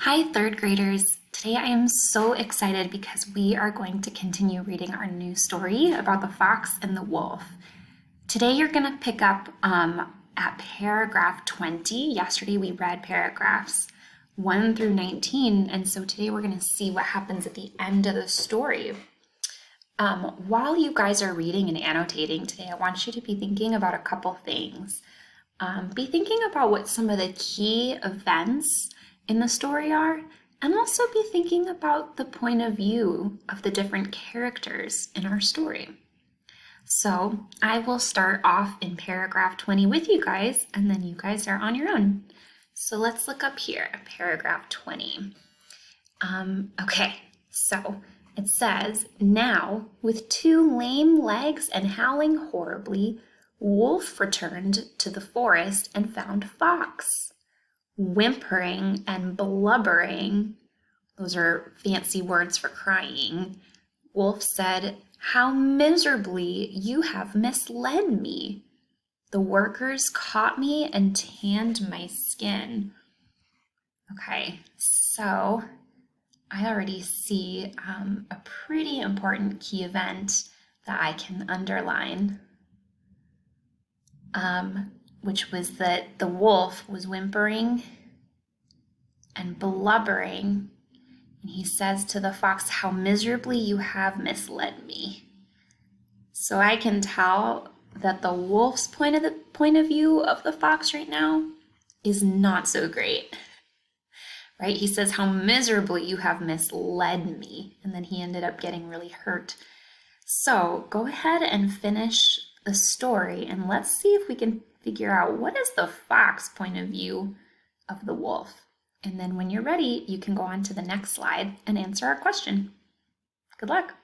Hi, third graders. Today I am so excited because we are going to continue reading our new story about the fox and the wolf. Today you're going to pick up at paragraph 20. Yesterday we read paragraphs 1 through 19, and so today we're going to see what happens at the end of the story. While you guys are reading and annotating today, I want you to be thinking about a couple things. Be thinking about what some of the key events in the story are, and also be thinking about the point of view of the different characters in our story. So I will start off in paragraph 20 with you guys, and then you guys are on your own. So let's look up here at paragraph 20. Okay, so it says, "Now, with two lame legs and howling horribly, Wolf returned to the forest and found Fox. Whimpering and blubbering," those are fancy words for crying, Wolf said, "How miserably you have misled me. The workers caught me and tanned my skin." Okay, so I already see a pretty important key event that I can underline, which was that the wolf was whimpering and blubbering, and he says to the fox, "How miserably you have misled me." So I can tell that the wolf's point of view of the fox right now is not so great. Right? He says, "How miserably you have misled me." And then he ended up getting really hurt. So go ahead and finish the story, and let's see if we can figure out what is the fox point of view of the wolf. And then when you're ready, you can go on to the next slide and answer our question. Good luck.